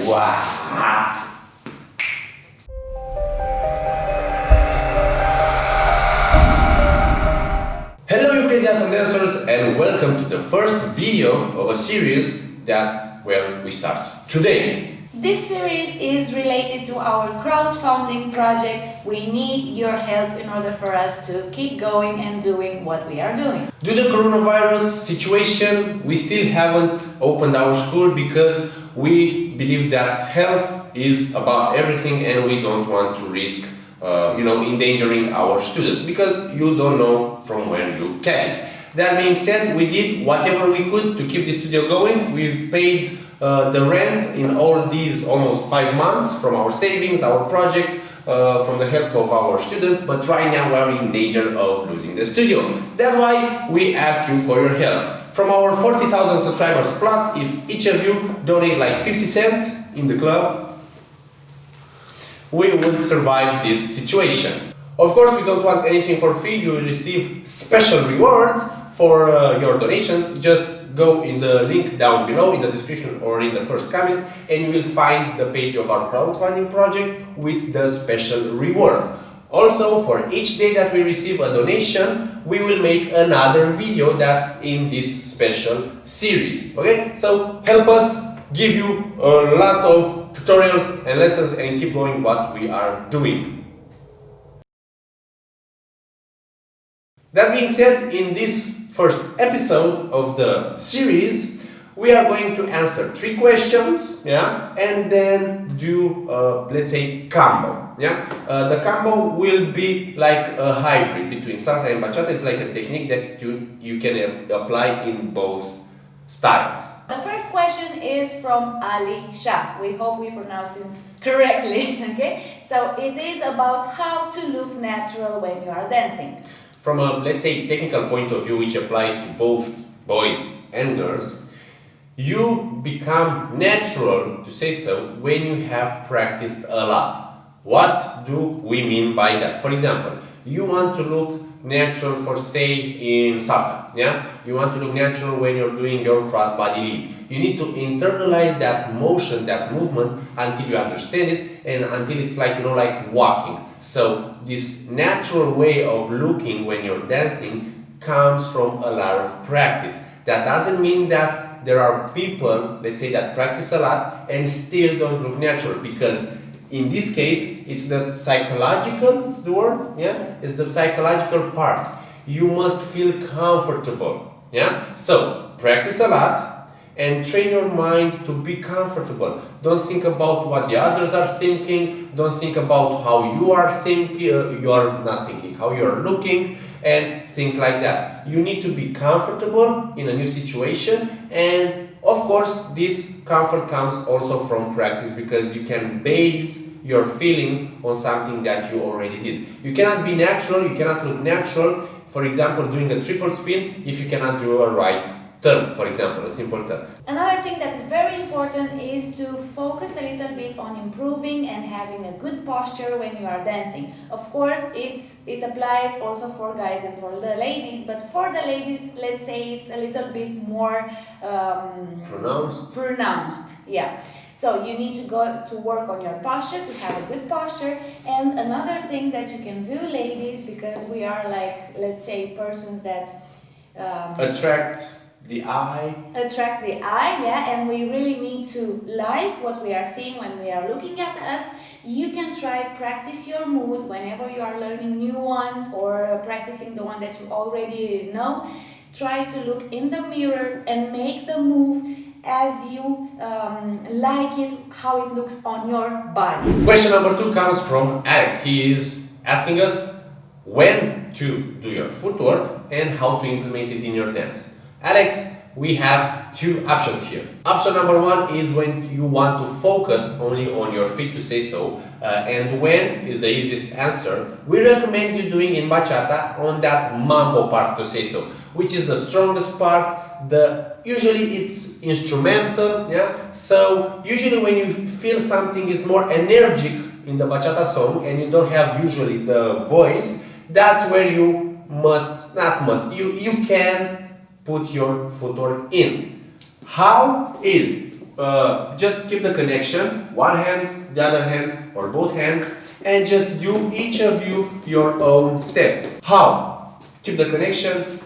Wow! Hello you crazy awesome dancers, and welcome to the first video of a series that, well, we start today. This series is related to our crowdfunding project. We need your help in order for us to keep going and doing what we are doing. Due to the coronavirus situation, we still haven't opened our school because we believe that health is above everything and we don't want to risk endangering our students because you don't know from when you catch it. That being said, we did whatever we could to keep the studio going. We've paid the rent in all these almost 5 months from our savings, our project, from the help of our students, but right now we are in danger of losing the studio. That's why we ask you for your help. From our 40,000 subscribers plus, if each of you donate like 50 cents in the club, we will survive this situation. Of course, we don't want anything for free. You will receive special rewards for your donations. Just go in the link down below in the description or in the first comment and you will find the page of our crowdfunding project with the special rewards. Also, for each day that we receive a donation, we will make another video that's in this special series. Okay, so help us give you a lot of tutorials and lessons and keep going what we are doing. That being said, in this first episode of the series, we are going to answer 3 questions, and then do, let's say, combo, The combo will be like a hybrid between salsa and bachata. It's like a technique that you can apply in both styles. The first question is from Ali Shah. We hope we pronounce him correctly, okay? So it is about how to look natural when you are dancing. From a, let's say, technical point of view, which applies to both boys and girls, you become natural, to say so, when you have practiced a lot. What do we mean by that? For example, you want to look natural for, say, in salsa, You want to look natural when you're doing your crossbody lead. You need to internalize that motion, that movement, until you understand it and until it's like, like walking. So this natural way of looking when you're dancing comes from a lot of practice. That doesn't mean that there are people, let's say, that practice a lot and still don't look natural, because in this case, it's the psychological, it's the word, It's the psychological part. You must feel comfortable, So, practice a lot and train your mind to be comfortable. Don't think about what the others are thinking. Don't think about how you are thinking, you are not thinking, how you are looking, and things like that. You need to be comfortable in a new situation, and of course, this comfort comes also from practice, because you can base your feelings on something that you already did. You cannot be natural, you cannot look natural, for example, doing a triple spin, if you cannot do a right turn, for example, a simple turn. Another thing that is very important is to focus a little bit on improving and having a good posture when you are dancing. Of course, it applies also for guys and for the ladies, but for the ladies, let's say it's a little bit more pronounced, So you need to go to work on your posture, to have a good posture. And another thing that you can do, ladies, because we are like, let's say, persons that attract the eye, and we really need to like what we are seeing when we are looking at us. You can try practice your moves whenever you are learning new ones or practicing the one that you already know. Try to look in the mirror and make the move as you like it, how it looks on your body. Question number 2 comes from Alex. He is asking us when to do your footwork and how to implement it in your dance. Alex, we have 2 options here. Option number 1 is when you want to focus only on your feet, to say so, and when is the easiest answer. We recommend you doing in bachata on that mambo part, to say so, which is the strongest part. Usually it's instrumental, So usually when you feel something is more energetic in the bachata song and you don't have usually the voice, that's where you you can put your footwork in. How is just keep the connection, one hand, the other hand, or both hands, and just do each of you your own steps. How? Keep the connection,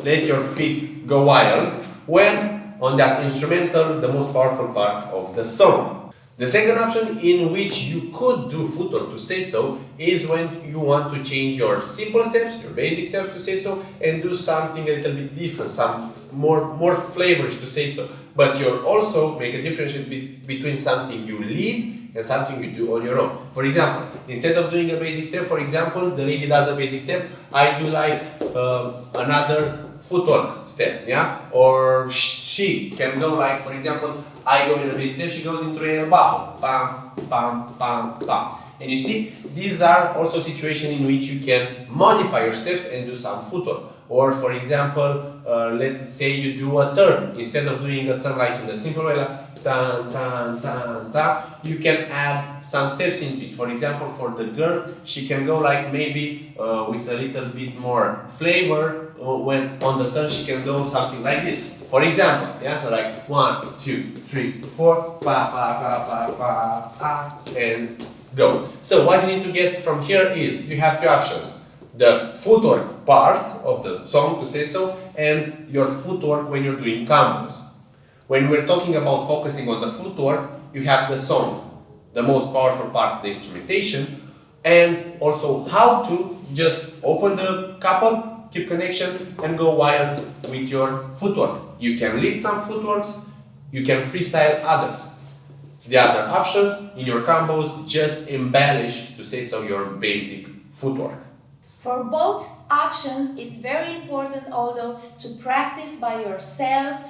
let your feet go wild when on that instrumental, the most powerful part of the song. The second option in which you could do footwork to say so is when you want to change your simple steps, your basic steps to say so, and do something a little bit different, some more flavors to say so. But you'll also make a difference between something you lead and something you do on your own. For example, instead of doing a basic step, for example, the lady does a basic step, I do like another footwork step, yeah? Or she can go like, for example, I go in a basic step, she goes into el bajo, bam, bam, bam, bam. And you see, these are also situations in which you can modify your steps and do some footwork. Or for example, let's say you do a turn. Instead of doing a turn like in the simple way, like tan, tan, tan, tan, you can add some steps into it. For example, for the girl, she can go like maybe with a little bit more flavor. When on the turn, she can go something like this. For example, yeah, so like 1, 2, 3, 4, pa, pa, pa, pa, pa, pa, and go. So what you need to get from here is you have two options. The footwork part of the song, to say so, and your footwork when you're doing combos. When we're talking about focusing on the footwork, you have the song, the most powerful part, the instrumentation, and also how to just open the couple, keep connection, and go wild with your footwork. You can lead some footworks, you can freestyle others. The other option in your combos, just embellish, to say so, your basic footwork. For both options, it's very important although to practice by yourself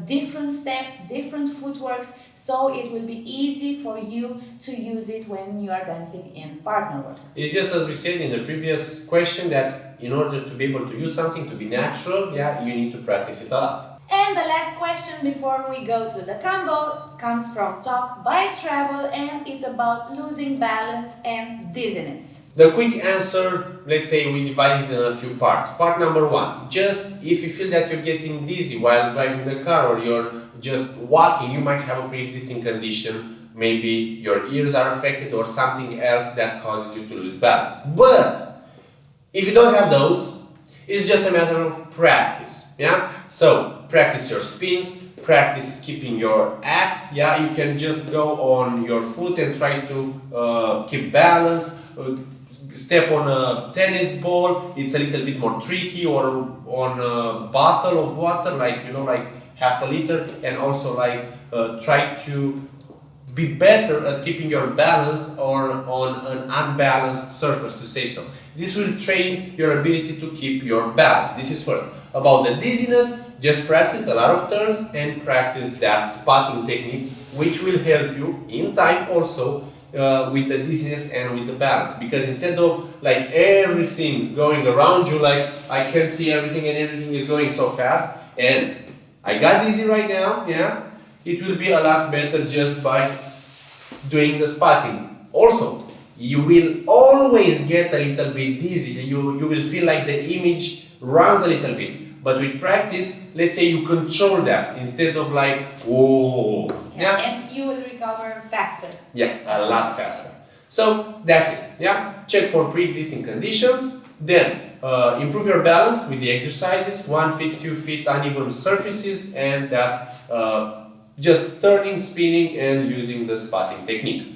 different steps, different footworks, so it will be easy for you to use it when you are dancing in partner work. It's just as we said in the previous question that in order to be able to use something to be natural, yeah, you need to practice it a lot. And the last question before we go to the combo comes from Talk by Travel, and it's about losing balance and dizziness. The quick answer, let's say we divide it in a few parts. Part number one, just if you feel that you're getting dizzy while driving the car or you're just walking, you might have a pre-existing condition. Maybe your ears are affected or something else that causes you to lose balance. But if you don't have those, it's just a matter of practice. Yeah? So practice your spins, practice keeping your axe. Yeah, you can just go on your foot and try to keep balance. Step on a tennis ball, it's a little bit more tricky, or on a bottle of water, like like half a liter, and also like try to be better at keeping your balance or on an unbalanced surface, to say so. This will train your ability to keep your balance. This is first. About the dizziness, just practice a lot of turns and practice that spotting technique, which will help you in time also with the dizziness and with the balance. Because instead of like everything going around you, like I can't see everything and everything is going so fast and I got dizzy right now, yeah, it will be a lot better just by doing the spotting. Also, you will always get a little bit dizzy. You will feel like the image runs a little bit. But with practice, let's say you control that instead of like, whoa. Yeah, and you will recover faster. Yeah, a lot faster. So that's it. Yeah, check for pre-existing conditions. Then improve your balance with the exercises: 1 feet, 2 feet, uneven surfaces, and that just turning, spinning, and using the spotting technique.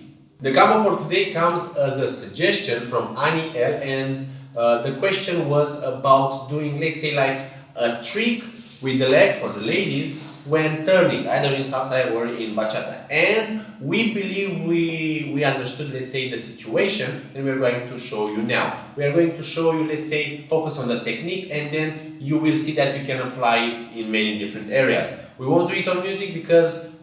The combo for today comes as a suggestion from Annie L, and the question was about doing, let's say, like a trick with the leg for the ladies when turning, either in salsa or in bachata. And we believe we understood, let's say, the situation, and we're going to show you now. We are going to show you, let's say, focus on the technique, and then you will see that you can apply it in many different areas. We won't do it on music because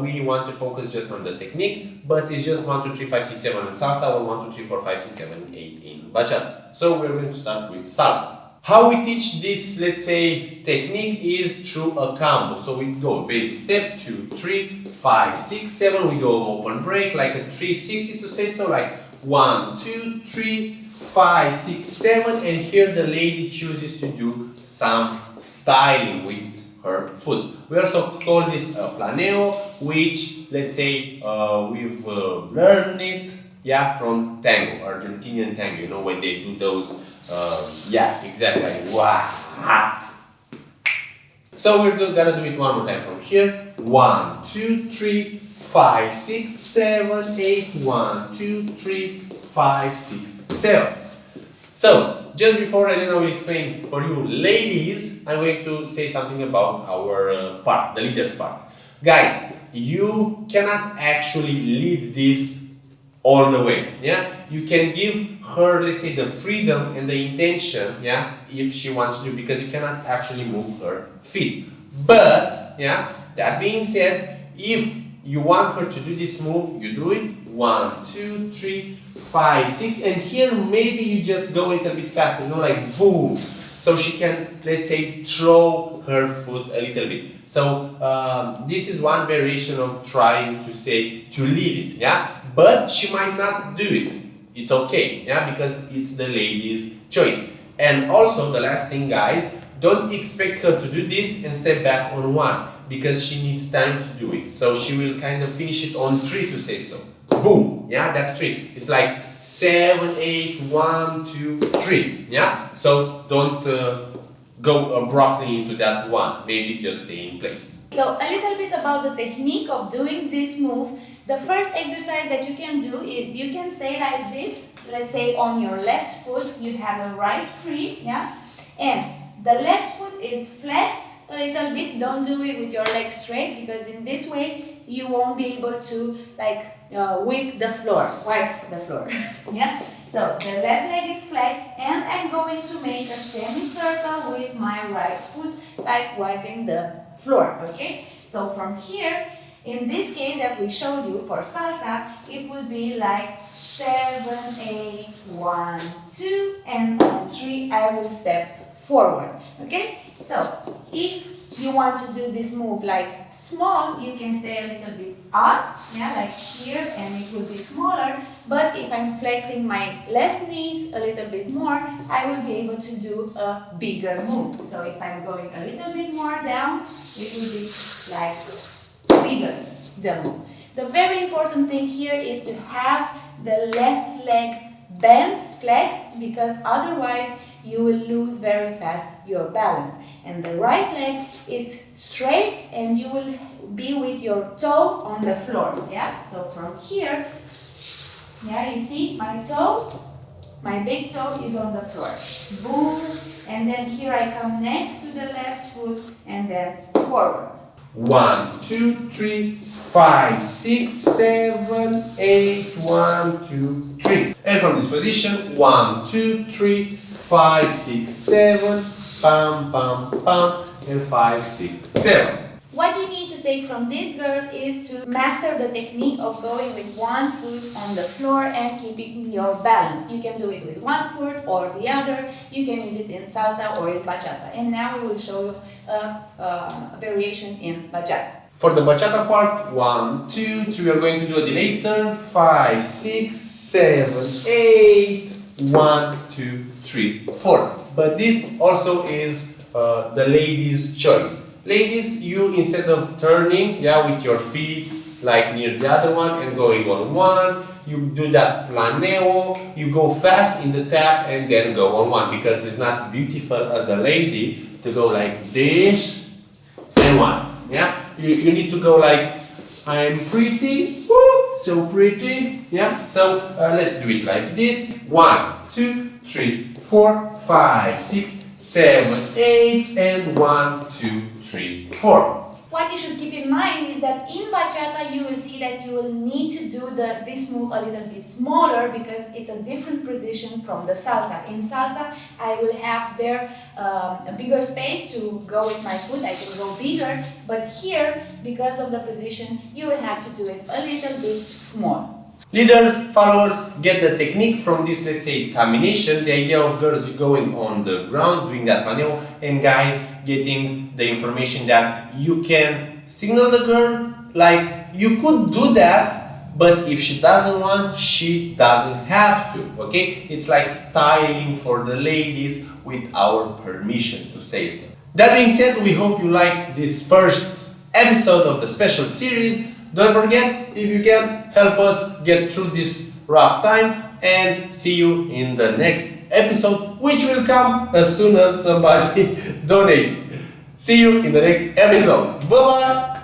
we want to focus just on the technique, but it's just 1, 2, 3, 5, 6, 7 in salsa, or 1, 2, 3, 4, 5, 6, 7, 8 in bachata. So we're going to start with salsa. How we teach this, let's say, technique is through a combo. So we go basic step, 2, 3, 5, 6, 7. We go open break, like a 360 to say so, like 1, 2, 3, 5, 6, 7. And here the lady chooses to do some styling with her foot. We also call this Planeo, which, let's say, we've learned it, yeah, from tango, Argentinian tango. You know, when they do those, yeah, exactly. Wow. So we're gonna do it one more time from here. 1, 2, 3, 5, 6, 7, 8. 1, 2, 3, 5, 6, 7. So, just before Elena will explain for you ladies, I'm going to say something about our part, the leaders part. Guys, you cannot actually lead this all the way, yeah? You can give her, let's say, the freedom and the intention, yeah, if she wants to, because you cannot actually move her feet. But, yeah, that being said, if you want her to do this move, you do it. 1, 2, 3, 5, 6, and here maybe you just go a little bit faster, you know, like boom, so she can, let's say, throw her foot a little bit. So this is one variation of trying to say to lead it, yeah, but she might not do it. It's okay, yeah, because it's the lady's choice. And also the last thing, guys, don't expect her to do this and step back on 1, because she needs time to do it. So she will kind of finish it on 3, to say so. Boom, yeah, that's 3. It's like 7, 8, 1, 2, 3, yeah? So don't go abruptly into that 1, maybe just stay in place. So a little bit about the technique of doing this move. The first exercise that you can do is you can stay like this. Let's say on your left foot you have a right free, yeah? And the left foot is flexed a little bit. Don't do it with your legs straight, because in this way you won't be able to like wipe the floor, yeah? So the left leg is flexed, and I'm going to make a semicircle with my right foot, like wiping the floor, okay? So from here, in this case that we showed you for salsa, it would be like 7, 8, 1, 2, and on 3 I will step forward, okay? So if you want to do this move like small, you can stay a little bit up, yeah, like here, and it will be smaller. But if I'm flexing my left knees a little bit more, I will be able to do a bigger move. So if I'm going a little bit more down, it will be like bigger, the move. The very important thing here is to have the left leg bent, flexed, because otherwise you will lose very fast your balance. And the right leg is straight, and you will be with your toe on the floor, yeah? So from here, yeah, you see my toe, my big toe is on the floor. Boom, and then here I come next to the left foot, and then forward. 1, 2, 3, 5, 6, 7, 8, 1, 2, 3. And from this position, 1, 2, 3, 5, 6, 7, pam, pam, pam, and 5, 6, 7. What you need to take from this, girls, is to master the technique of going with one foot on the floor and keeping your balance. You can do it with one foot or the other. You can use it in salsa or in bachata. And now we will show you a variation in bachata. For the bachata part, 1, 2, 3, we are going to do a delay turn. 5, 6, 7, 8, 1, 2, 3, 4. But this also is the lady's choice. Ladies, you, instead of turning, yeah, with your feet like near the other one and going on 1, you do that planeo, you go fast in the tap and then go on 1, because it's not beautiful as a lady to go like this and 1, yeah? You need to go like, I'm pretty, woo, so pretty, yeah? So let's do it like this. 1, 2, 3, 4, 5, 6, 7, 8, and 1, 2, 3, 4. What you should keep in mind is that in bachata you will see that you will need to do this move a little bit smaller, because it's a different position from the salsa. In salsa I will have there a bigger space to go with my foot, I can go bigger, but here, because of the position, you will have to do it a little bit small. Leaders, followers, get the technique from this, let's say, combination. The idea of girls going on the ground, doing that planeo, and guys getting the information that you can signal the girl, like you could do that, but if she doesn't want, she doesn't have to, okay? It's like styling for the ladies with our permission, to say so. That being said, we hope you liked this first episode of the special series. Don't forget, if you can, help us get through this rough time, and see you in the next episode, which will come as soon as somebody donates. See you in the next episode. Bye bye!